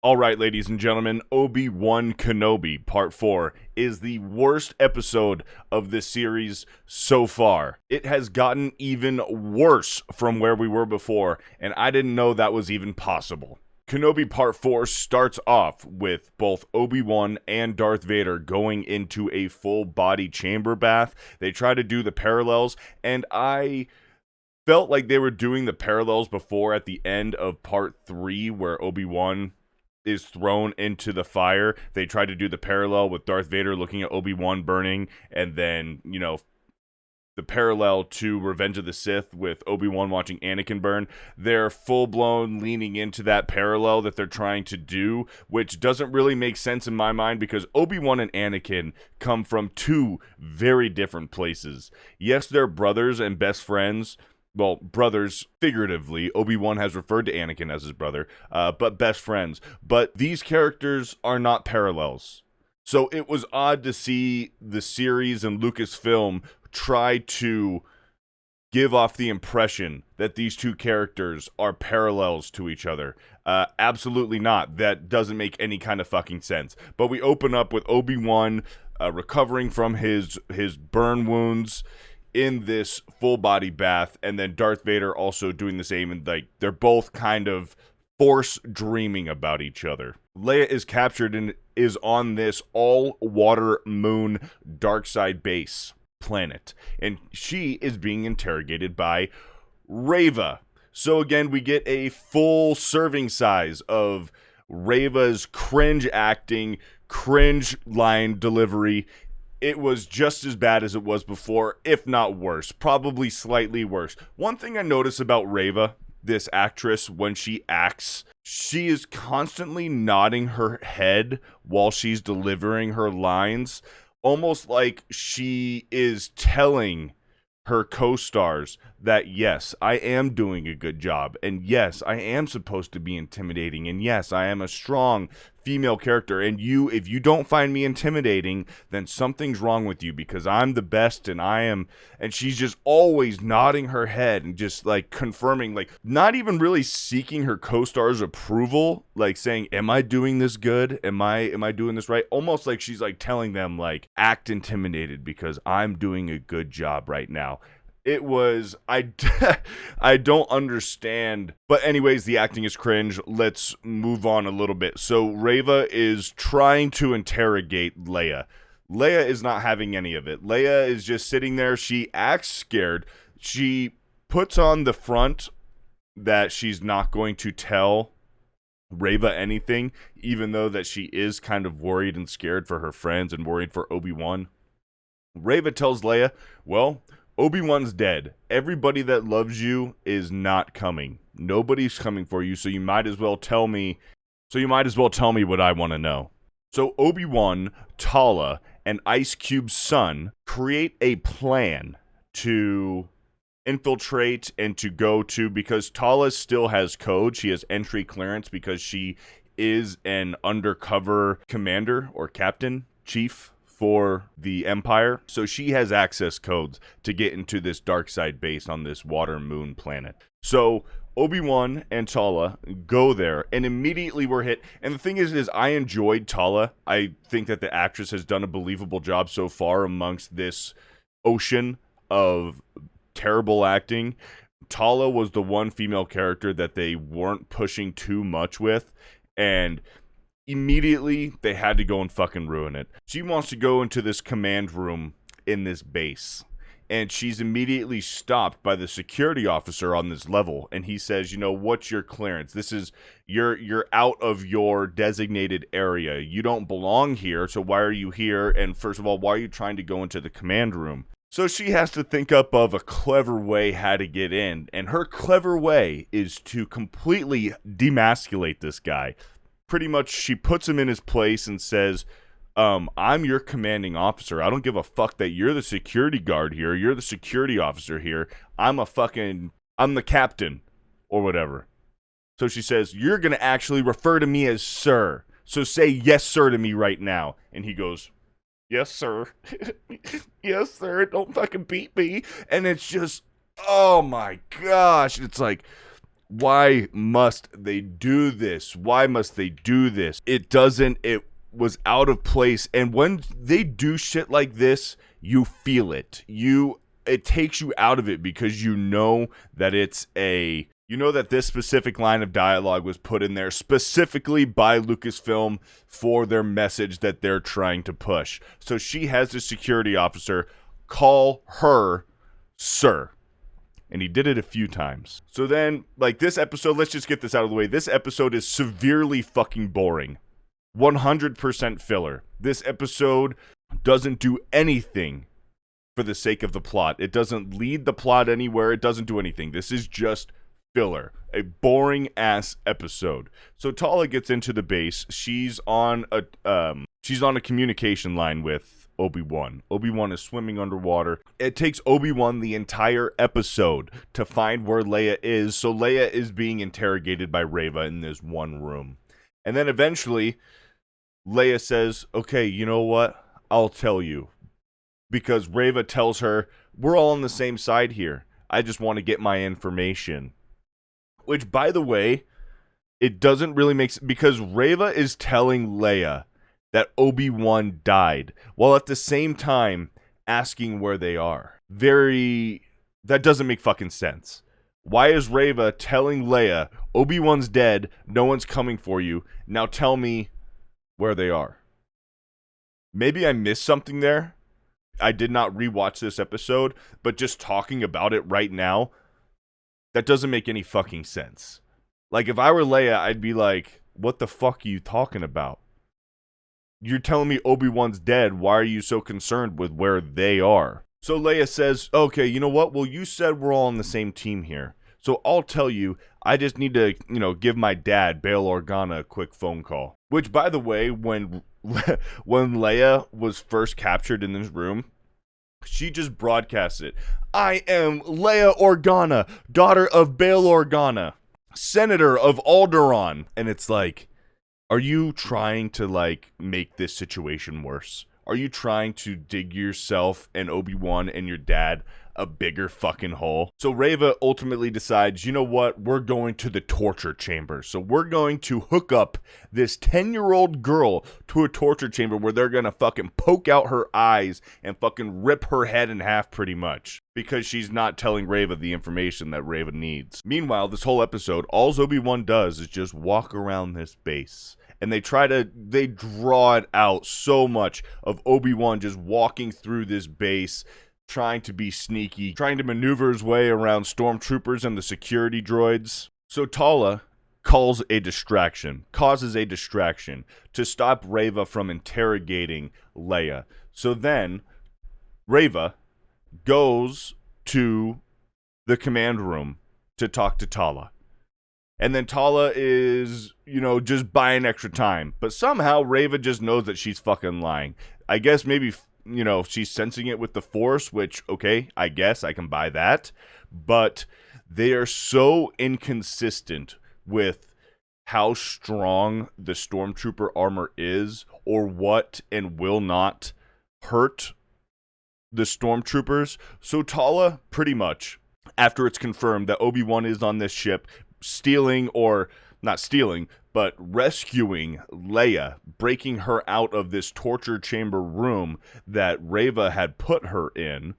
Alright, ladies and gentlemen, Obi Wan Kenobi Part 4 is the worst episode of this series so far. It has gotten even worse from where we were before, and I didn't know that was even possible. Kenobi Part 4 starts off with both Obi-Wan and Darth Vader going into a full-body chamber bath. They try to do the parallels, and I felt like they were doing the parallels before at the end of Part 3, where Obi-Wan is thrown into the fire. They try to do the parallel with Darth Vader looking at Obi-Wan burning, and then, the parallel to Revenge of the Sith with Obi-Wan watching Anakin burn. They're full-blown leaning into that parallel that they're trying to do, which doesn't really make sense in my mind because Obi-Wan and Anakin come from two very different places. Yes, they're brothers and best friends. Well, brothers, figuratively. Obi-Wan has referred to Anakin as his brother, but best friends. But these characters are not parallels. So it was odd to see the series and Lucasfilm try to give off the impression that these two characters are parallels to each other. Absolutely not. That doesn't make any kind of fucking sense. But we open up with Obi-Wan recovering from his burn wounds in this full body bath, and then Darth Vader also doing the same, and like they're both kind of force dreaming about each other. Leia is captured and is on this all water moon dark side base planet, and she is being interrogated by Reva. So again, we get a full serving size of Reva's cringe acting, cringe line delivery. It was just as bad as it was before, if not worse. Probably slightly worse. One thing I notice about Reva, this actress, when she acts, she is constantly nodding her head while she's delivering her lines, almost like she is telling her co-stars that, yes, I am doing a good job, and yes, I am supposed to be intimidating, and yes, I am a strong female character, and if you don't find me intimidating, then something's wrong with you, because I'm the best, and and she's just always nodding her head, and just, like, confirming, like, not even really seeking her co-stars' approval, like, saying, am I doing this good? Am I doing this right? Almost like she's, like, telling them, like, act intimidated, because I'm doing a good job right now. It was, I don't understand. But anyways, the acting is cringe. Let's move on a little bit. So Reva is trying to interrogate Leia. Leia is not having any of it. Leia is just sitting there. She acts scared. She puts on the front that she's not going to tell Reva anything, even though that she is kind of worried and scared for her friends and worried for Obi-Wan. Reva tells Leia, well, Obi-Wan's dead. Everybody that loves you is not coming. Nobody's coming for you, so you might as well tell me what I want to know. So Obi-Wan, Tala, and Ice Cube's son create a plan to infiltrate and to go to, because Tala still has code. She has entry clearance because she is an undercover commander or captain, chief for the Empire, so she has access codes to get into this dark side base on this water moon planet. So Obi-Wan and Tala go there, and immediately we're hit. And the thing is I enjoyed Tala. I think that the actress has done a believable job so far amongst this ocean of terrible acting. Tala was the one female character that they weren't pushing too much with, and immediately, they had to go and fucking ruin it. She wants to go into this command room in this base, and she's immediately stopped by the security officer on this level, and he says, what's your clearance? This is, you're out of your designated area. You don't belong here, so why are you here? And first of all, why are you trying to go into the command room? So she has to think up of a clever way how to get in, and her clever way is to completely demasculate this guy. Pretty much, she puts him in his place and says, I'm your commanding officer. I don't give a fuck that you're the security guard here. You're the security officer here. I'm the captain, or whatever. So she says, you're going to actually refer to me as sir. So say yes, sir, to me right now. And he goes, yes, sir. Yes, sir. Don't fucking beat me. And it's just, oh my gosh. It's like, Why must they do this? Why must they do this? It was out of place. And when they do shit like this, you feel it. It takes you out of it because you know that that this specific line of dialogue was put in there specifically by Lucasfilm for their message that they're trying to push. So she has the security officer call her sir. And he did it a few times. So then, this episode, let's just get this out of the way. This episode is severely fucking boring. 100% filler. This episode doesn't do anything for the sake of the plot. It doesn't lead the plot anywhere. It doesn't do anything. This is just filler. A boring ass episode. So Tala gets into the base. She's on a communication line with Obi-Wan. Obi-Wan is swimming underwater. It takes Obi-Wan the entire episode to find where Leia is. So Leia is being interrogated by Reva in this one room. And then eventually, Leia says, okay, you know what? I'll tell you. Because Reva tells her, we're all on the same side here. I just want to get my information. Which, by the way, it doesn't really make sense. Because Reva is telling Leia that Obi-Wan died, while at the same time asking where they are. That doesn't make fucking sense. Why is Reva telling Leia, Obi-Wan's dead, no one's coming for you, now tell me where they are? Maybe I missed something there. I did not rewatch this episode, but just talking about it right now, that doesn't make any fucking sense. If I were Leia, I'd be like, what the fuck are you talking about? You're telling me Obi-Wan's dead. Why are you so concerned with where they are? So Leia says, okay, you know what? Well, you said we're all on the same team here. So I'll tell you, I just need to, give my dad, Bail Organa, a quick phone call. Which, by the way, when Leia was first captured in this room, she just broadcast it. I am Leia Organa, daughter of Bail Organa, senator of Alderaan. And it's like, are you trying to, make this situation worse? Are you trying to dig yourself and Obi-Wan and your dad a bigger fucking hole? So Reva ultimately decides, you know what? We're going to the torture chamber. So we're going to hook up this 10-year-old girl to a torture chamber where they're going to fucking poke out her eyes and fucking rip her head in half pretty much. Because she's not telling Reva the information that Reva needs. Meanwhile, this whole episode, all Obi-Wan does is just walk around this base. And they draw it out so much of Obi-Wan just walking through this base, trying to be sneaky, trying to maneuver his way around stormtroopers and the security droids. So Tala causes a distraction to stop Reva from interrogating Leia. So then, Reva goes to the command room to talk to Tala. And then Tala is, just buying extra time. But somehow Reva just knows that she's fucking lying. I guess maybe, she's sensing it with the Force, which, okay, I guess I can buy that. But they are so inconsistent with how strong the Stormtrooper armor is or what and will not hurt the Stormtroopers. So Tala, pretty much, after it's confirmed that Obi-Wan is on this ship, but rescuing Leia, breaking her out of this torture chamber room that Reva had put her in.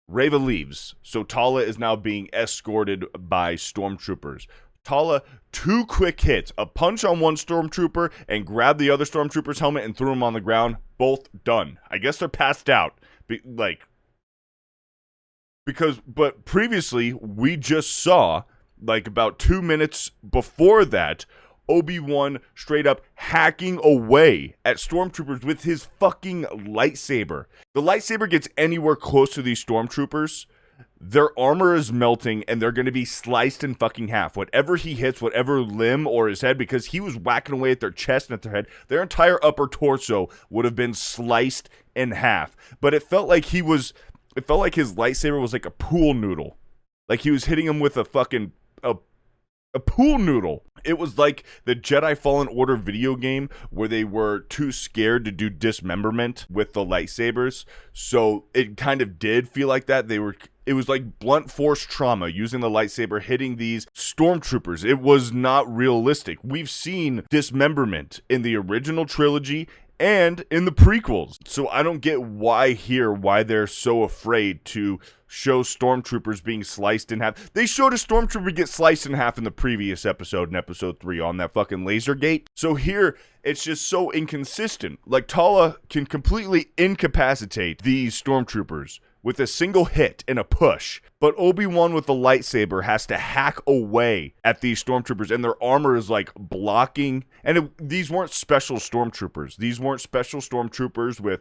Reva leaves, so Tala is now being escorted by stormtroopers. Tala, 2 quick hits, a punch on one stormtrooper and grabbed the other stormtrooper's helmet and threw him on the ground. Both done. I guess they're passed out. But previously, we just saw, about 2 minutes before that, Obi-Wan straight up hacking away at stormtroopers with his fucking lightsaber. The lightsaber gets anywhere close to these stormtroopers, their armor is melting and they're going to be sliced in fucking half. Whatever he hits, whatever limb or his head, because he was whacking away at their chest and at their head, their entire upper torso would have been sliced in half. But it felt like his lightsaber was like a pool noodle. Like he was hitting him with a fucking a pool noodle. It was like the Jedi Fallen Order video game where they were too scared to do dismemberment with the lightsabers. So it kind of did feel like that. It was like blunt force trauma using the lightsaber hitting these stormtroopers. It was not realistic. We've seen dismemberment in the original trilogy and in the prequels. So I don't get why they're so afraid to show stormtroopers being sliced in half. They showed a stormtrooper get sliced in half in the previous episode, in episode 3, on that fucking laser gate. So here, it's just so inconsistent. Like, Tala can completely incapacitate these stormtroopers with a single hit and a push, but Obi-Wan with the lightsaber has to hack away at these stormtroopers, and their armor is like blocking. And these weren't special stormtroopers. These weren't special stormtroopers with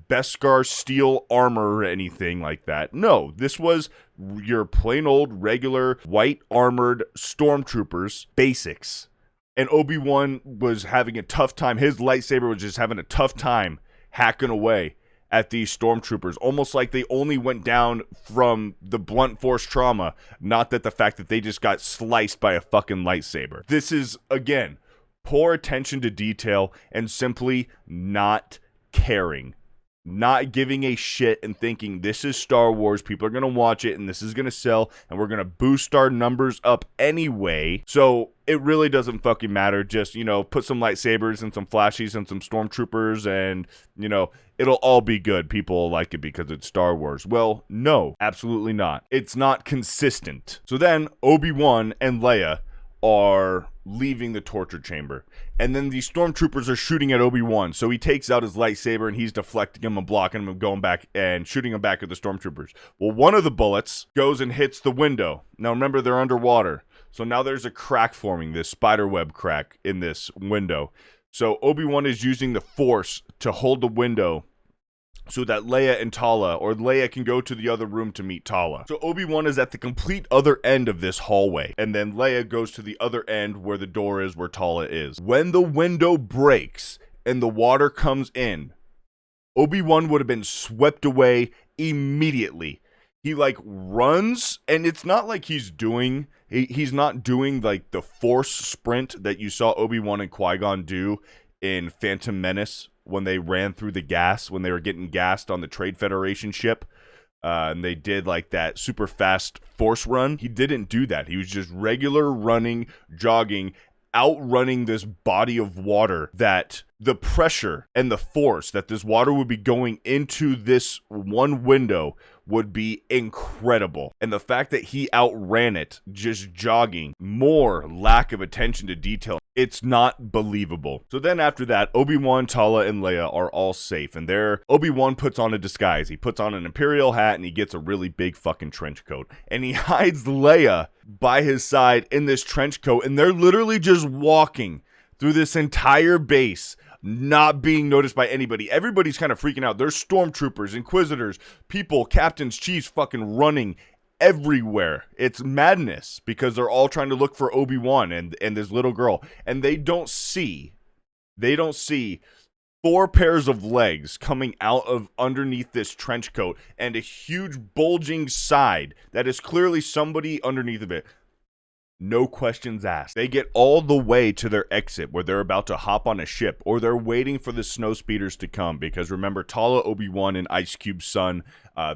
Beskar steel armor or anything like that. No, this was your plain old regular white armored stormtroopers basics. And Obi-Wan was having a tough time. His lightsaber was just having a tough time hacking away at these stormtroopers, almost like they only went down from the blunt force trauma, not that the fact that they just got sliced by a fucking lightsaber. This is, again, poor attention to detail and simply not caring. Not giving a shit and thinking this is Star Wars, people are going to watch it and this is going to sell and we're going to boost our numbers up anyway. So it really doesn't fucking matter. Just, put some lightsabers and some flashies and some stormtroopers and, it'll all be good. People will like it because it's Star Wars. Well, no, absolutely not. It's not consistent. So then Obi-Wan and Leia are leaving the torture chamber, and then these stormtroopers are shooting at Obi-Wan, so he takes out his lightsaber and he's deflecting him and blocking him and going back and shooting him back at the stormtroopers. Well, one of the bullets goes and hits the window. Now remember, they're underwater, so now there's a crack forming, this spiderweb crack in this window. So Obi-Wan is using the Force to hold the window so that Leia and Tala, or Leia can go to the other room to meet Tala. So Obi-Wan is at the complete other end of this hallway, and then Leia goes to the other end where the door is, where Tala is. When the window breaks and the water comes in, Obi-Wan would have been swept away immediately. He runs, and it's not like he's not doing like the Force sprint that you saw Obi-Wan and Qui-Gon do in Phantom Menace, when they ran through the gas, when they were getting gassed on the Trade Federation ship, and they did like that super fast Force run. He didn't do that. He was just regular running, jogging, outrunning this body of water, that the pressure and the force that this water would be going into this one window would be incredible. And the fact that he outran it just jogging, more lack of attention to detail, it's not believable. So then after that, Obi-Wan, Tala, and Leia are all safe, and Obi-Wan puts on a disguise. He puts on an Imperial hat and he gets a really big fucking trench coat, and he hides Leia by his side in this trench coat, and they're literally just walking through this entire base, not being noticed by anybody. Everybody's kind of freaking out. There's stormtroopers, inquisitors, people, captains, chiefs fucking running everywhere. It's madness because they're all trying to look for Obi-Wan and this little girl, and they don't see 4 pairs of legs coming out of underneath this trench coat and a huge bulging side that is clearly somebody underneath of it. No questions asked. They get all the way to their exit where they're about to hop on a ship, or they're waiting for the snow speeders to come, because remember, Tala, Obi-Wan, and Ice Cube's son,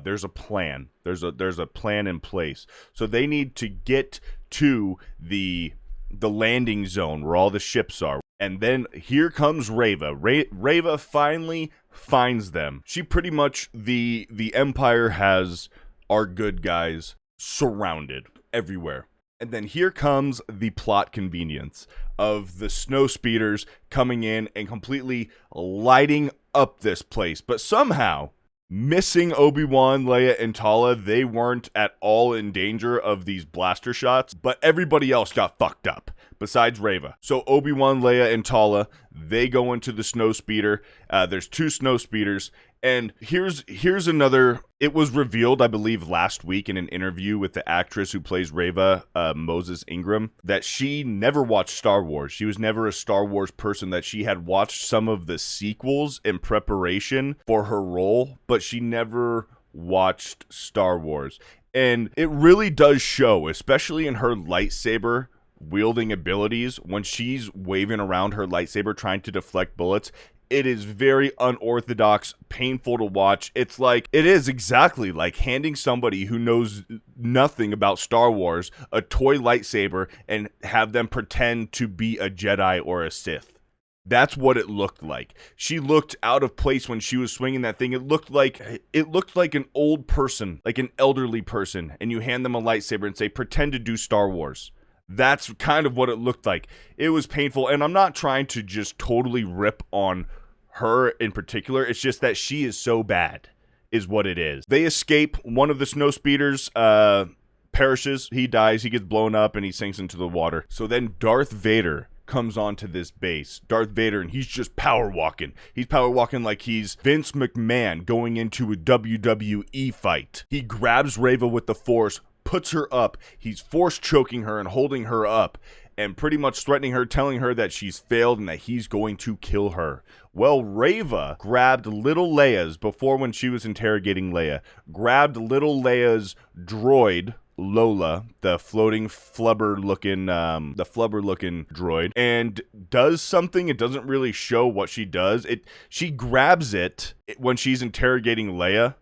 there's a plan. There's a plan in place. So they need to get to the landing zone where all the ships are. And then here comes Reva. Reva finally finds them. She pretty much, the Empire has our good guys surrounded everywhere. And then here comes the plot convenience of the snow speeders coming in and completely lighting up this place. But somehow, missing Obi-Wan, Leia, and Tala, they weren't at all in danger of these blaster shots. But everybody else got fucked up, besides Reva. So Obi-Wan, Leia, and Tala, they go into the snow speeder. There's 2 snow speeders. And here's another. It was revealed, I believe, last week in an interview with the actress who plays Reva, Moses Ingram, that she never watched Star Wars. She was never a Star Wars person, that she had watched some of the sequels in preparation for her role, but she never watched Star Wars. And it really does show, especially in her lightsaber wielding abilities, when she's waving around her lightsaber trying to deflect bullets, it is very unorthodox, painful to watch. It is exactly like handing somebody who knows nothing about Star Wars a toy lightsaber and have them pretend to be a Jedi or a Sith. That's what it looked like. She looked out of place when she was swinging that thing. It looked like an old person, like an elderly person, and you hand them a lightsaber and say, pretend to do Star Wars. That's kind of what it looked like. It was painful, and I'm not trying to just totally rip on her in particular. It's just that she is so bad, is what it is. They escape. One of the snowspeeders perishes. He dies. He gets blown up, and he sinks into the water. So then Darth Vader comes onto this base. Darth Vader, and he's just power walking. He's power walking like he's Vince McMahon going into a WWE fight. He grabs Reva with the Force, puts her up. He's force choking her and holding her up and pretty much threatening her, telling her that she's failed and that he's going to kill her. Well, Reva grabbed little Leia's, before when she was interrogating Leia, grabbed little Leia's droid, Lola, the floating flubber-looking droid, and does something. It doesn't really show what she does. She grabs it when she's interrogating Leia,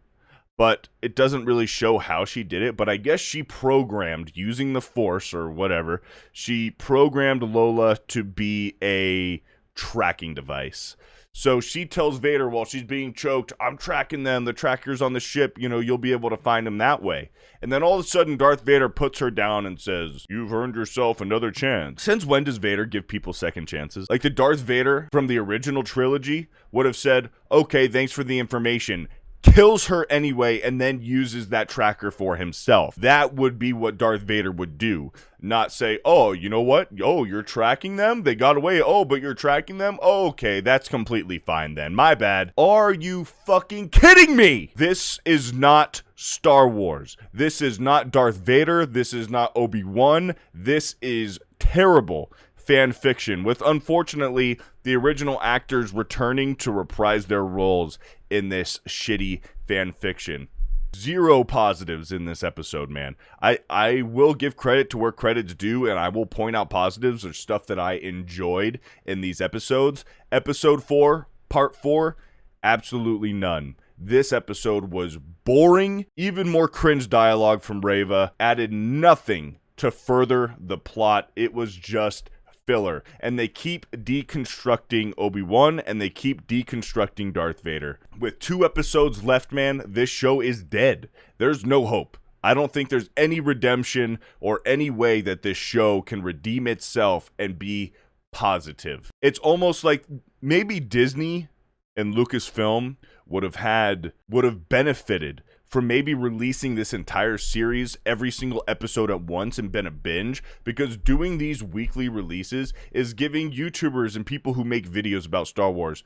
but it doesn't really show how she did it. But I guess she programmed, using the Force or whatever, she programmed Lola to be a tracking device. So she tells Vader while she's being choked, I'm tracking them, the tracker's on the ship, you'll be able to find them that way. And then all of a sudden, Darth Vader puts her down and says, you've earned yourself another chance. Since when does Vader give people second chances? Like the Darth Vader from the original trilogy would have said, okay, thanks for the information, kills her anyway, and then uses that tracker for himself. That would be what Darth Vader would do. Not say, oh, you know what? Oh, you're tracking them? They got away. Oh, but you're tracking them? Oh, okay, that's completely fine then. My bad. Are you fucking kidding me? This is not Star Wars. This is not Darth Vader. This is not Obi-Wan. This is terrible fan fiction, with unfortunately the original actors returning to reprise their roles in this shitty fan fiction. Zero positives in this episode, man. I will give credit to where credit's due, and I will point out positives or stuff that I enjoyed in these episodes. Episode 4, Part 4, absolutely none. This episode was boring. Even more cringe dialogue from Reva. Added nothing to further the plot. It was just filler, and they keep deconstructing Obi-Wan, and they keep deconstructing Darth Vader. With 2 episodes left, man, this show is dead. There's no hope. I don't think there's any redemption or any way that this show can redeem itself and be positive. It's almost like maybe Disney and Lucasfilm would have benefited from maybe releasing this entire series, every single episode at once, and been a binge, because doing these weekly releases is giving YouTubers and people who make videos about Star Wars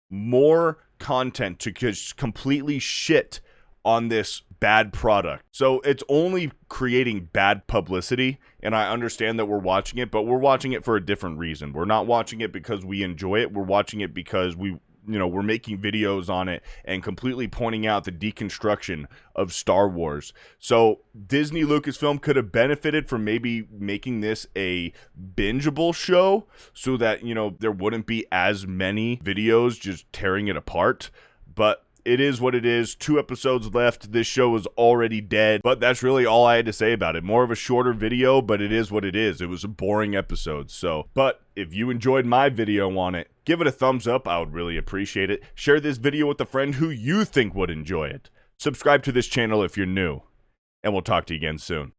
more content to just completely shit on this bad product. So it's only creating bad publicity, and I understand that we're watching it, but we're watching it for a different reason. We're not watching it because we enjoy it. We're watching it because we're making videos on it and completely pointing out the deconstruction of Star Wars. So Disney Lucasfilm could have benefited from maybe making this a bingeable show so that, there wouldn't be as many videos just tearing it apart. But it is what it is. 2 episodes left. This show is already dead. But that's really all I had to say about it. More of a shorter video, but it is what it is. It was a boring episode. But if you enjoyed my video on it, give it a thumbs up. I would really appreciate it. Share this video with a friend who you think would enjoy it. Subscribe to this channel if you're new. And we'll talk to you again soon.